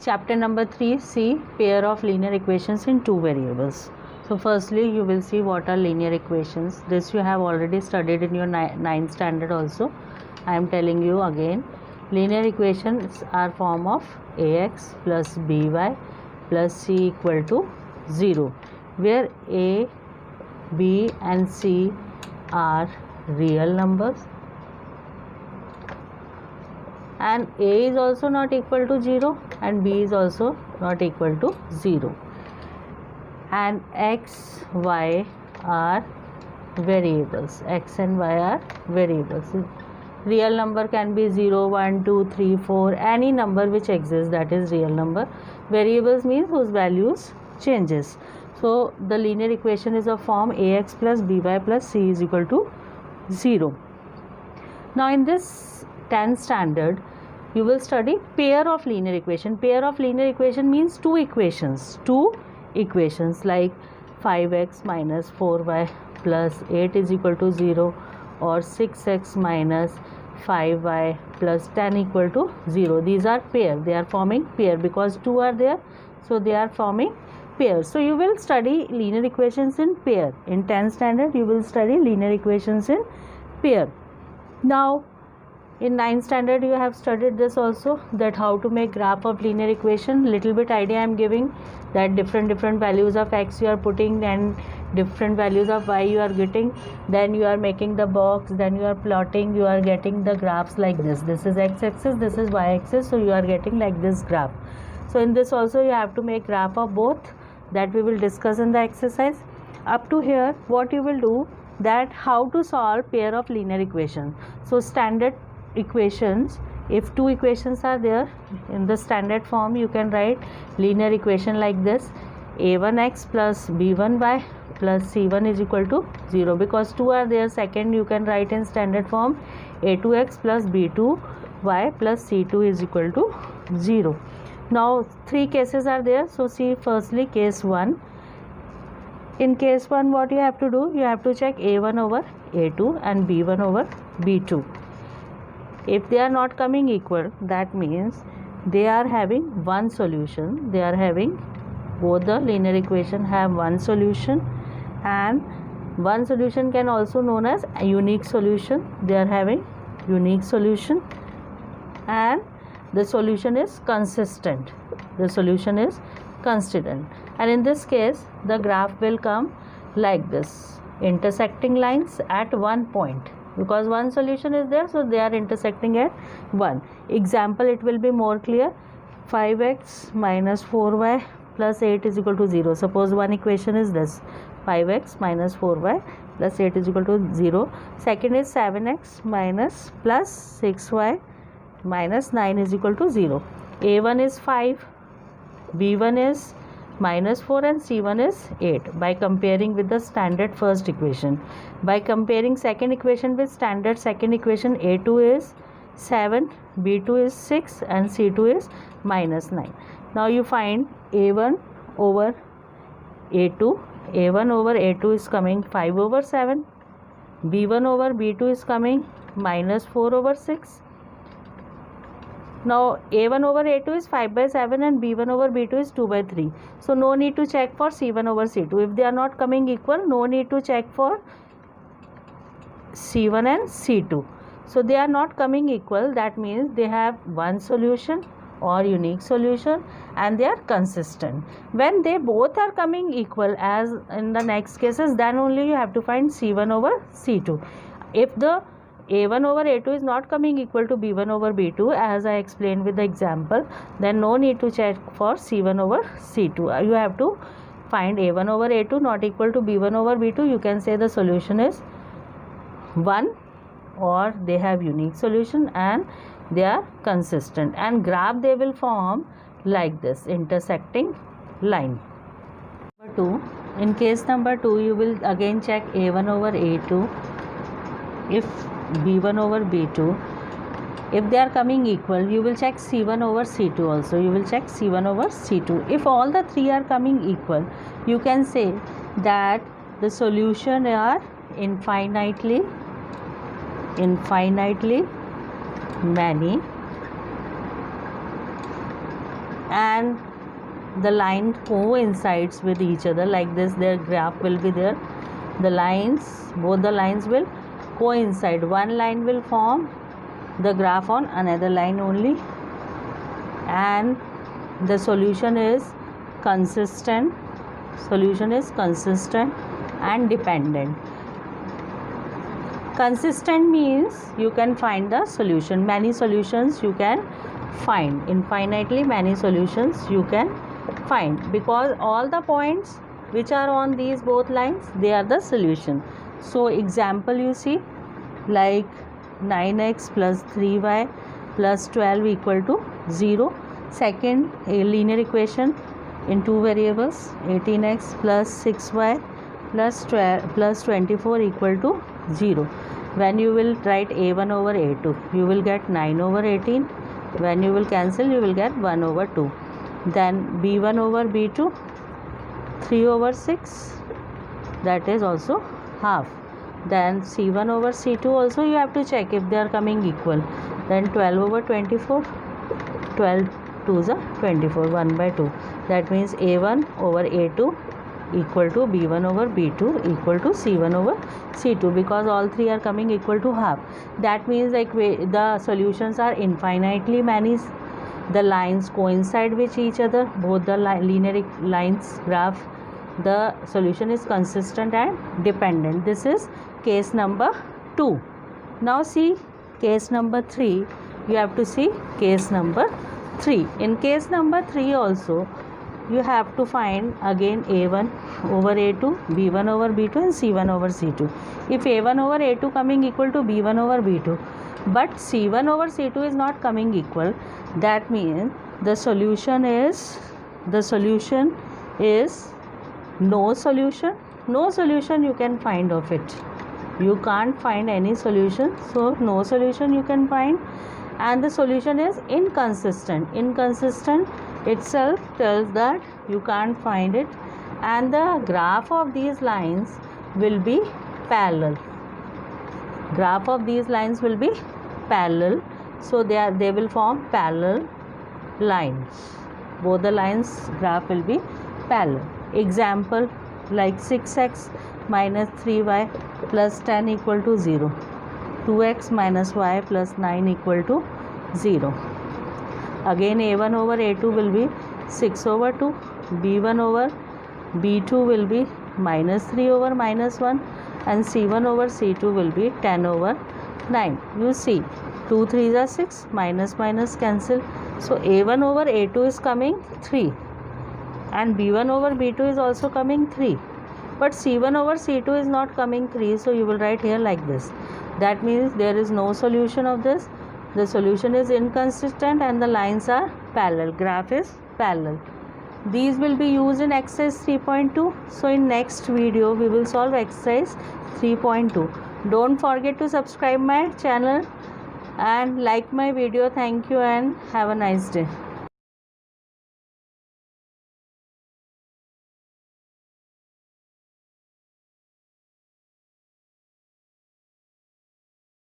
Chapter number 3, see pair of linear equations in two variables. So firstly you will see what are linear equations. This you have already studied in your 9th standard also. I am telling you again. Linear equations are form of ax plus by plus c equal to 0, where a, b and c are real numbers and a is also not equal to 0 and b is also not equal to 0, and x, y are variables. X and y are variables. Real number can be 0, 1, 2, 3, 4, any number which exists, that is real number. Variables means whose values changes. So the linear equation is of form ax plus by plus c is equal to 0. Now in this 10th standard you will study pair of linear equation. Pair of linear equation means two equations like 5x minus 4y plus 8 is equal to 0, or 6x minus 5y plus 10 equal to 0. These are pair. They are forming pair because two are there, so they are forming pair. So you will study linear equations in pair. In 10th standard you will study linear equations in pair. Now in 9th standard you have studied this also, that how to make graph of linear equation. Little bit idea I am giving, that different values of x you are putting and different values of y you are getting, then you are making the box, then you are plotting, you are getting the graphs like this. This is x axis, this is y axis, so you are getting like this graph. So in this also you have to make graph of both, that we will discuss in the exercise. Up to here what you will do, that how to solve pair of linear equation. So standard equations, if two equations are there in the standard form, you can write linear equation like this: a1x plus b1y plus c1 is equal to 0. Because two are there, second you can write in standard form a2x plus b2y plus c2 is equal to 0. Now three cases are there, so see firstly case 1. In case 1 what you have to do, you have to check a1 over a2 and b1 over b2. If they are not coming equal, that means they are having one solution. They are having, both the linear equation have one solution, and one solution can also known as a unique solution. They are having unique solution and the solution is consistent. The solution is consistent, and in this case the graph will come like this: intersecting lines at one point. Because one solution is there, so they are intersecting at 1. Example, it will be more clear. 5x minus 4y plus 8 is equal to 0. Suppose one equation is this: 5x minus 4y plus 8 is equal to 0. Second is 7x minus plus 6y minus 9 is equal to 0. a1 is 5, b1 is minus 4 and c1 is 8, by comparing with the standard first equation. By comparing second equation with standard second equation, a2 is 7, b2 is 6 and c2 is minus 9. Now you find a1 over a2. a1 over a2 is coming 5 over 7, b1 over b2 is coming minus 4 over 6. Now a1 over a2 is 5 by 7 and b1 over b2 is 2 by 3. So no need to check for c1 over c2. If they are not coming equal, no need to check for c1 and c2. So they are not coming equal, that means they have one solution or unique solution and they are consistent. When they both are coming equal, as in the next cases, then only you have to find c1 over c2. If the a1 over a2 is not coming equal to b1 over b2, as I explained with the example, then no need to check for c1 over c2. You have to find a1 over a2 not equal to b1 over b2. You can say the solution is 1, or they have unique solution and they are consistent, and graph they will form like this: intersecting line. Number 2. In case number 2 you will again check a1 over a2, if b1 over b2. If they are coming equal, you will check c1 over c2 also. You will check c1 over c2. If all the three are coming equal, you can say that the solution are infinitely many, and and the line coincides with each other like this, their graph will be there. The lines, both the lines will coincide. One line will form the graph on another line only, and the solution is consistent. Solution is consistent and dependent. Consistent means you can find the solution. Many solutions you can find. Infinitely many solutions you can find, because all the points which are on these both lines, they are the solution. So example you see, like 9x plus 3y plus 12 equal to 0. Second, a linear equation in two variables, 18x plus 6y plus 24 equal to 0. When you will write a1 over a2, you will get 9 over 18. When you will cancel, you will get 1 over 2. Then b1 over b2, 3 over 6, that is also half. Then c1 over c2 also you have to check if they are coming equal. Then 12 over 24, 12 2s are 24, 1 by 2. That means a1 over a2 equal to b1 over b2 equal to c1 over c2, because all three are coming equal to half. That means like the solutions are infinitely many. The lines coincide with each other, both the linear lines graph. The solution is consistent and dependent. This is case number 2. Now see case number 3. You have to see case number 3. In case number 3 also, you have to find again a1 over a2, b1 over b2 and c1 over c2. If a1 over a2 coming equal to b1 over b2, but c1 over c2 is not coming equal, that means the solution is no solution. No solution you can find of it. You can't find any solution, so no solution you can find. And the solution is inconsistent. Inconsistent itself tells that you can't find it, and the graph of these lines will be parallel. Graph of these lines will be parallel, so they will form parallel lines. Both the lines graph will be parallel. Example like 6x minus 3y plus 10 equal to 0. 2x minus y plus 9 equal to 0. Again a1 over a2 will be 6 over 2. b1 over b2 will be minus 3 over minus 1. And c1 over c2 will be 10 over 9. You see 2 3s are 6, minus minus cancel. So a1 over a2 is coming 3. And b1 over b2 is also coming 3. But c1 over c2 is not coming 3. So you will write here like this. That means there is no solution of this. The solution is inconsistent and the lines are parallel. Graph is parallel. These will be used in exercise 3.2. So in next video we will solve exercise 3.2. Don't forget to subscribe my channel and like my video. Thank you and have a nice day.